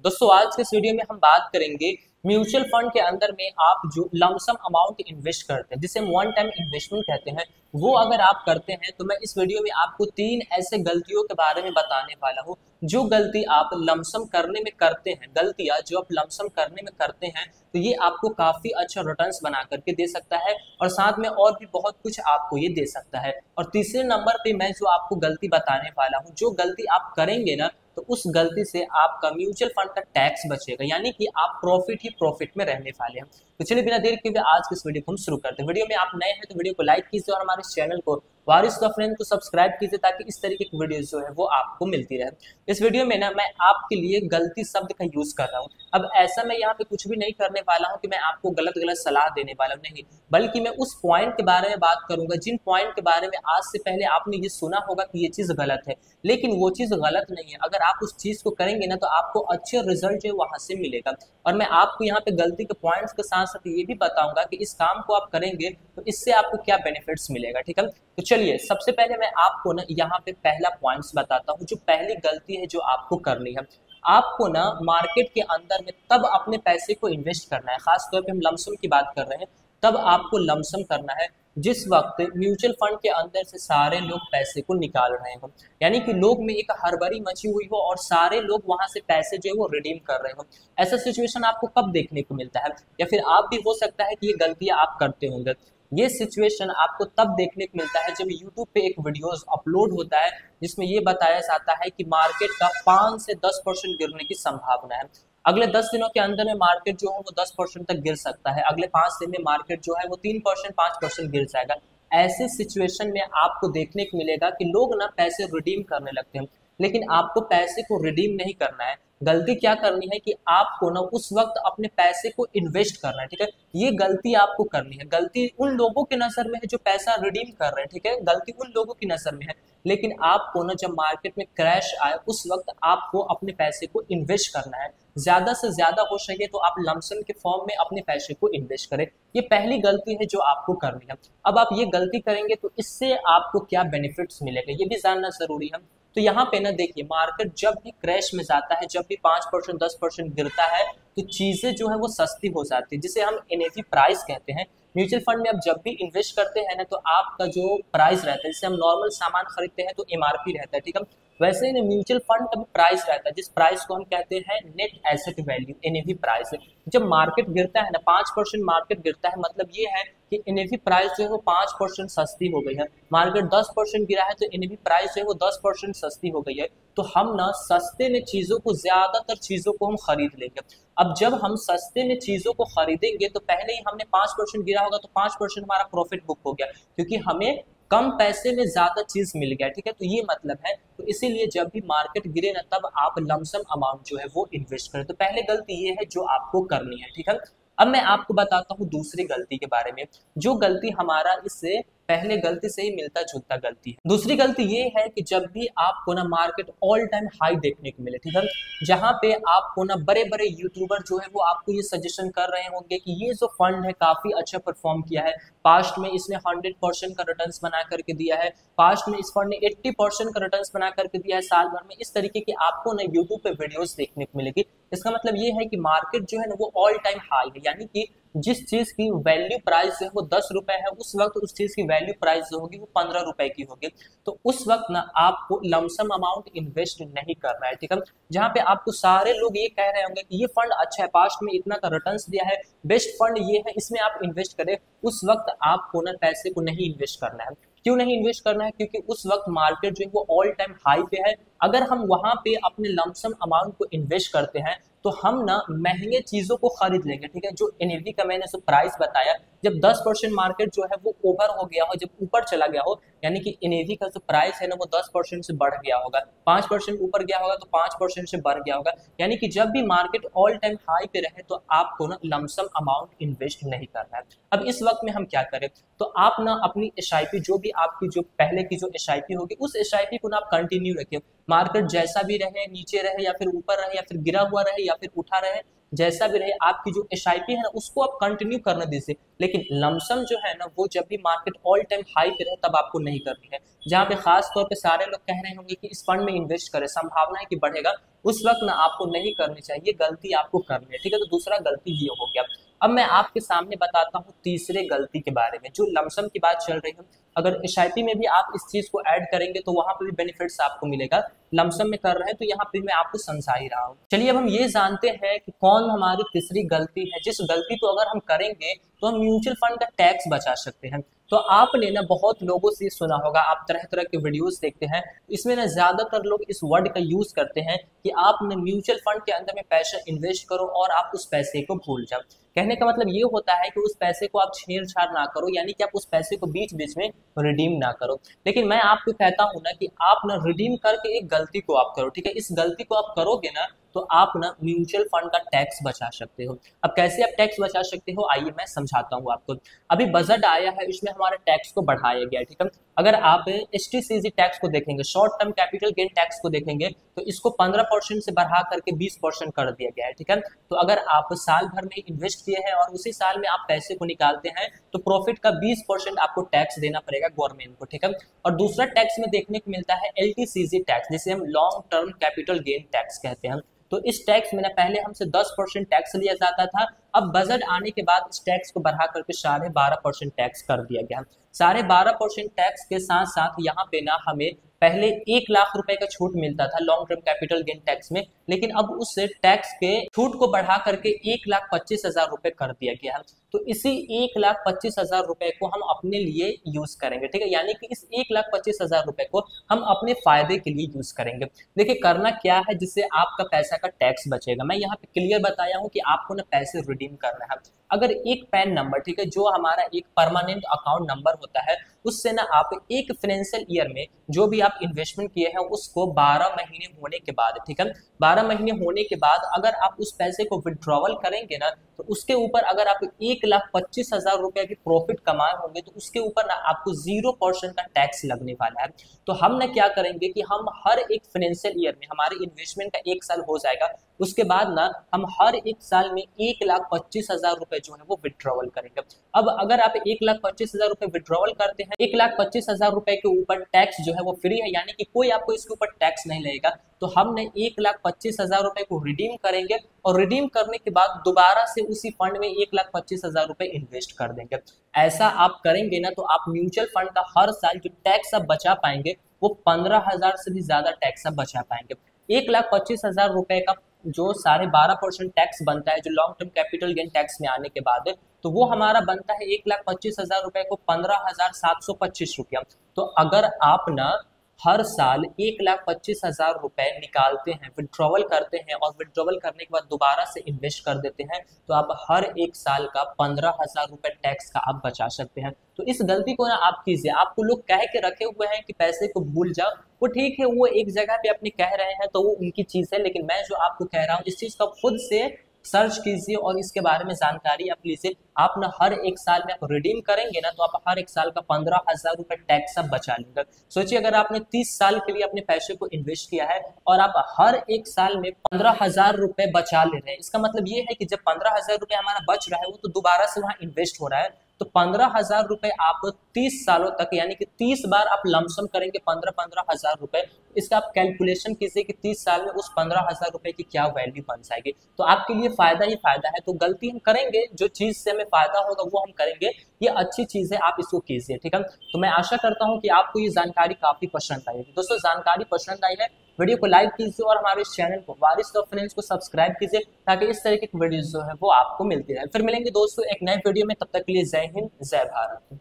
दोस्तों आज के इस वीडियो में हम बात करेंगे म्यूचुअल फंड के अंदर में आप जो लमसम अमाउंट इन्वेस्ट करते हैं जिसे हम वन टाइम इन्वेस्टमेंट कहते हैं, वो अगर आप करते हैं तो मैं इस वीडियो में आपको 3 ऐसे गलतियों के बारे में बताने वाला हूं जो गलती आप लमसम करने में करते हैं। गलतियां जो आप लमसम करने में करते हैं तो ये आपको काफी अच्छा रिटर्न्स बना करके दे सकता है और साथ में और भी बहुत कुछ आपको ये दे सकता है। और तीसरे नंबर पे मैं जो आपको गलती बताने वाला हूँ, जो गलती आप करेंगे ना तो उस गलती से आपका म्यूचुअल फंड का टैक्स बचेगा, यानी कि आप प्रॉफिट ही प्रॉफिट में रहने वाले हैं। तो चलिए बिना देर के आज की इस वीडियो को हम शुरू करते हैं। वीडियो में आप नए हैं तो वीडियो को लाइक कीजिए और हमारे चैनल को वारिस द फ्रेंड को सब्सक्राइब कीजिए ताकि इस तरीके की वीडियो जो है वो आपको मिलती रहे। इस वीडियो में ना मैं आपके लिए गलती शब्द का यूज कर रहा हूँ। अब ऐसा मैं यहाँ पे कुछ भी नहीं करने वाला हूँ कि मैं आपको गलत गलत सलाह देने वाला हूँ, नहीं, बल्कि मैं उस पॉइंट के बारे में बात करूंगा जिन पॉइंट के बारे में आज से पहले आपने ये सुना होगा कि ये चीज गलत है, लेकिन वो चीज गलत नहीं है। अगर आप उस चीज को करेंगे ना तो आपको अच्छे रिजल्ट जो है वहां से मिलेगा। और मैं आपको यहाँ पे गलती के पॉइंट्स के साथ साथ ये भी बताऊंगा कि इस काम को आप करेंगे तो इससे आपको क्या बेनिफिट्स मिलेगा। ठीक है, तो चलिए सबसे पहले मैं आपको ना यहाँ पे पहला पॉइंट्स बताता हूँ। जो पहली गलती है जो आपको करनी है, आपको ना मार्केट के अंदर में तब अपने पैसे को इन्वेस्ट करना है, खासतौर पे हम लमसम की बात कर रहे हैं, तब आपको लमसम करना है जिस वक्त म्यूचुअल फंड के अंदर से सारे लोग पैसे को निकाल रहे हो, यानी कि लोग में एक हड़बड़ी मची हुई हो और सारे लोग वहां से पैसे जो है वो रिडीम कर रहे हो। ऐसा सिचुएशन आपको कब देखने को मिलता है, या फिर आप भी हो सकता है कि ये गलतियां आप करते होंगे। ये सिचुएशन आपको तब देखने को मिलता है जब YouTube पे एक वीडियोस अपलोड होता है जिसमें ये बताया जाता है कि मार्केट का 5 से 10% गिरने की संभावना है। अगले 10 दिनों के अंदर में मार्केट जो है वो 10% तक गिर सकता है। अगले 5 दिन में मार्केट जो है वो 3% 5% गिर जाएगा। ऐसे सिचुएशन में आपको देखने को मिलेगा कि लोग ना पैसे रिडीम करने लगते हैं, लेकिन आपको पैसे को रिडीम नहीं करना है। गलती क्या करनी है कि आपको ना उस वक्त अपने पैसे को इन्वेस्ट करना है। ठीक है, ये गलती आपको करनी है। गलती उन लोगों के नजर में है जो पैसा रिडीम कर रहे हैं, ठीक है, गलती उन लोगों की नजर में है, लेकिन आपको ना जब मार्केट में क्रैश आए उस वक्त आपको अपने पैसे को इन्वेस्ट करना है। ज्यादा से ज्यादा हो सके तो आप लमसम के फॉर्म में अपने पैसे को इन्वेस्ट करें। ये पहली गलती है जो आपको करनी है। अब आप ये गलती करेंगे तो इससे आपको क्या बेनिफिट्स मिलेगा ये भी जानना जरूरी है। तो यहाँ पे ना देखिए, मार्केट जब भी क्रैश में जाता है, जब भी 5% 10% गिरता है तो चीजें जो है वो सस्ती हो जाती है, जिसे हम एनएवी प्राइस कहते हैं। म्यूचुअल फंड में आप जब भी इन्वेस्ट करते हैं ना तो आपका जो प्राइस रहता है, जैसे हम नॉर्मल सामान खरीदते हैं तो एमआरपी रहता है, ठीक है, वैसे ही म्यूचुअल फंड का भी प्राइस रहता है जिस प्राइस को हम कहते हैं net asset value, NAV price. जब मार्केट गिरता है ना, 5% मार्केट गिरता है, मतलब ये है कि एनएवी प्राइस जो है वो 5% सस्ती हो गई है। मार्केट 10% गिरा है तो एनएवी प्राइस जो है वो 10% सस्ती हो गई है। तो हम ना सस्ते में चीजों को, ज्यादातर चीजों को हम खरीद लेंगे। अब जब हम सस्ते में चीजों को खरीदेंगे तो पहले ही हमने 5% गिरा होगा तो 5% हमारा प्रॉफिट बुक हो गया, क्योंकि हमें कम पैसे में ज्यादा चीज मिल गया। ठीक है, तो ये मतलब है। तो इसीलिए जब भी मार्केट गिरे ना तब आप लमसम अमाउंट जो है वो इन्वेस्ट करें। तो पहले गलती ये है जो आपको करनी है। ठीक है, अब मैं आपको बताता हूँ दूसरी गलती के बारे में, जो गलती हमारा इससे पहले गलती से ही मिलता जुलता गलती है। दूसरी गलती ये है कि जब भी आपको ना मार्केट ऑल टाइम हाई देखने को मिले, ठीक है, जहां पे आपको ना बड़े बड़े यूट्यूबर जो है वो आपको ये सजेशन कर रहे होंगे कि ये जो फंड है काफी अच्छा परफॉर्म किया है, पास्ट में इसने 100% का रिटर्न्स बना करके दिया है, पास्ट में इस फंड ने 80% का रिटर्न्स बना करके दिया है साल भर में। इस तरीके की आपको ना यूट्यूब पे वीडियोस देखने को मिलेगी। इसका मतलब ये है कि मार्केट जो है ना वो ऑल टाइम हाई है, यानी कि जिस चीज की वैल्यू प्राइस है वो 10 रुपए है, उस वक्त उस चीज की वैल्यू प्राइस जो होगी वो 15 रुपए की होगी। तो उस वक्त ना आपको लमसम अमाउंट इन्वेस्ट नहीं करना है। ठीक है, जहां पे आपको सारे लोग ये कह रहे होंगे कि ये फंड अच्छा है, पास्ट में इतना का रिटर्न्स दिया है, बेस्ट फंड ये है, इसमें आप इन्वेस्ट करें, उस वक्त आपको ना पैसे को नहीं इन्वेस्ट करना है। क्यों नहीं इन्वेस्ट करना है? क्योंकि उस वक्त मार्केट जो है वो ऑल टाइम हाई पे है। अगर हम वहां पे अपने लमसम अमाउंट को इन्वेस्ट करते हैं तो हम ना महंगे चीजों को खरीद लेंगे। ठीक है, जो एनएवी का मैंने जो प्राइस बताया, जब 10% मार्केट जो है वो ओवर हो गया हो, जब ऊपर चला गया हो, यानी कि एनएवी का जो प्राइस है ना वो 10% से बढ़ गया होगा, 5% ऊपर गया होगा तो 5% से बढ़ गया होगा, यानी कि जब भी मार्केट ऑल टाइम हाई पे रहे तो आपको ना लमसम अमाउंट इन्वेस्ट नहीं करना है। अब इस वक्त में हम क्या करें, तो आप ना अपनी एसआईपी, जो भी आपकी जो पहले की जो एसआईपी होगी, उस एसआईपी को ना आप कंटिन्यू रखिए। मार्केट जैसा भी रहे, नीचे रहे या फिर ऊपर रहे या फिर गिरा हुआ रहे या फिर उठा रहे, जैसा भी रहे आपकी जो SIP है ना उसको आप कंटिन्यू करने दीजिए, लेकिन लमसम जो है ना वो जब भी मार्केट ऑल टाइम हाई पे रहे तब आपको नहीं करनी है। जहाँ पे खास तौर पे सारे लोग कह रहे होंगे कि इस फंड में इन्वेस्ट करें, संभावना है कि बढ़ेगा, उस वक्त ना आपको नहीं करनी चाहिए, गलती आपको करनी है, ठीक है। तो दूसरा गलती ये हो गया। अब मैं आपके सामने बताता हूँ तीसरे गलती के बारे में, जो लमसम की बात चल रही है। अगर SIP में भी आप इस चीज को ऐड करेंगे तो वहां पे भी बेनिफिट्स आपको मिलेगा, लमसम में कर रहे हैं तो यहाँ पे मैं आपको समझा ही रहा हूँ। चलिए अब हम ये जानते हैं कि कौन हमारी तीसरी गलती है, जिस गलती को अगर हम करेंगे तो हम म्यूचुअल फंड का टैक्स बचा सकते हैं। तो आपने ना बहुत लोगों से सुना होगा, आप तरह तरह के वीडियोस देखते हैं, इसमें ना ज्यादातर लोग इस वर्ड का यूज करते हैं कि आप ना म्यूचुअल फंड के अंदर में पैसा इन्वेस्ट करो और आप उस पैसे को भूल जाओ। कहने का मतलब ये होता है कि उस पैसे को आप छेड़छाड़ ना करो, यानी कि आप उस पैसे को बीच बीच में रिडीम ना करो। लेकिन मैं आपको कहता हूं ना कि आप ना रिडीम करके एक गलती को आप करो, ठीक है। इस गलती को आप करोगे ना तो आप ना म्यूचुअल फंड का टैक्स बचा सकते हो। अब कैसे आप टैक्स बचा सकते हो, आइए मैं समझाता हूँ आपको। अभी बजट आया है, इसमें हमारे टैक्स को बढ़ाया गया है, ठीक है। अगर आप STCG टैक्स को देखेंगे, short term capital gain tax को देखेंगे, तो इसको 15% से बढ़ा करके 20% कर दिया गया है, ठीक है। तो अगर आप साल भर में इन्वेस्ट किए हैं और उसी साल में आप पैसे को निकालते हैं तो प्रॉफिट का 20% आपको टैक्स देना पड़ेगा गवर्नमेंट को, ठीक है। और दूसरा टैक्स में देखने को मिलता है LTCG टैक्स, जिसे हम long term capital gain tax कहते हैं। तो इस टैक्स में ना पहले हमसे 10% टैक्स लिया जाता था, अब बजट आने के बाद इस टैक्स को बढ़ा करके 12.5% टैक्स कर दिया गया। 12.5% टैक्स के साथ साथ यहाँ पे ना हमें पहले 1 लाख रुपए का छूट मिलता था long term capital gain tax में, लेकिन अब उस टैक्स के छूट को बढ़ा करके 1,25,000 रुपए कर दिया गया है। तो इसी 1,25,000 रुपए को हम अपने लिए यूज करेंगे, ठीक है। यानी कि इस 1,25,000 रुपए को हम अपने फायदे के लिए यूज करेंगे। देखिए करना क्या है जिससे आपका पैसा का टैक्स बचेगा, मैं यहाँ पे क्लियर बताया हूँ कि आपको ना पैसे रिडीम करना है। अगर एक पैन नंबर, ठीक है, जो हमारा एक परमानेंट अकाउंट नंबर होता है, उससे ना आप एक फाइनेंशियल ईयर में जो भी आप इन्वेस्टमेंट किए हैं उसको 12 महीने होने के बाद, ठीक है, 12 महीने होने के बाद अगर आप उस पैसे को विड्रॉवल करेंगे ना तो उसके ऊपर अगर आप 1,25,000 रुपए की प्रॉफिट कमाए होंगे तो उसके ऊपर ना आपको 0% का टैक्स लगने वाला है। तो हम ना क्या करेंगे कि हम हर एक फाइनेंशियल ईयर में, हमारे इन्वेस्टमेंट का 1 साल हो जाएगा, उसके बाद ना हम हर एक साल में 1,25,000 रुपए जो है वो विड्रॉवल करेंगे। अब अगर आप 1,25,000 रुपए विड्रॉवल करते हैं, 1,25,000 रुपए के ऊपर टैक्स जो है वो फ्री है, यानी कि कोई आपको इसके ऊपर टैक्स नहीं लगेगा। तो हमने 1,25,000 रुपए को रिडीम करेंगे और रिडीम करने के बाद दोबारा से उसी फंड में 1,25,000 रुपए इन्वेस्ट कर देंगे। ऐसा आप करेंगे ना तो आप म्यूचुअल फंड का हर साल जो टैक्स आप बचा पाएंगे वो 15,000 से भी ज्यादा टैक्स आप बचा पाएंगे। 1,25,000 रुपए का जो 12.5% टैक्स बनता है जो long term capital gain tax में आने के बाद, तो वो हमारा बनता है 1,25,000 रुपए को 15,725 रुपया। तो अगर आप ना हर साल 1,25,000 रुपए निकालते हैं, विड्रॉवल करते हैं और विड्रॉवल करने के बाद दोबारा से इन्वेस्ट कर देते हैं, तो आप हर एक साल का 15,000 रुपए टैक्स का आप बचा सकते हैं। तो इस गलती को ना आप कीजिए। आपको लोग कह के रखे हुए हैं कि पैसे को भूल जाओ, वो ठीक है, वो एक जगह पे अपने कह रहे हैं तो वो उनकी चीज है, लेकिन मैं जो आपको कह रहा हूँ इस चीज का खुद से सर्च कीजिए और इसके बारे में जानकारी आप लीजिए। आप ना हर एक साल में आप रिडीम करेंगे ना तो आप हर एक साल का 15,000 रुपए टैक्स आप बचा लेंगे। सोचिए अगर आपने 30 साल के लिए अपने पैसे को इन्वेस्ट किया है और आप हर एक साल में 15,000 रुपए बचा ले रहे हैं, इसका मतलब ये है कि जब 15,000 रुपए हमारा बच रहा है वो तो दोबारा से वहां इन्वेस्ट हो रहा है। तो 15,000 रुपए आप 30 सालों तक, यानी कि 30 बार आप लमसम करेंगे 15,000 रुपए। इसका आप कैलकुलेशन कीजिए कि 30 साल में उस 15,000 रुपए की क्या वैल्यू बन जाएगी। तो आपके लिए फायदा ही फायदा है। तो गलती हम करेंगे, जो चीज से हमें फायदा होगा वो हम करेंगे, ये अच्छी चीज है, आप इसको कीजिए, ठीक है। तो मैं आशा करता हूँ कि आपको ये जानकारी काफी पसंद आई है। दोस्तों जानकारी पसंद आई है, वीडियो को लाइक कीजिए और हमारे इस चैनल को वारिस ऑफ फाइनेंस को सब्सक्राइब कीजिए ताकि इस तरीके की वीडियोस जो है वो आपको मिलती रहे। फिर मिलेंगे दोस्तों एक नए वीडियो में, तब तक के लिए जय हिंद, जय भारत।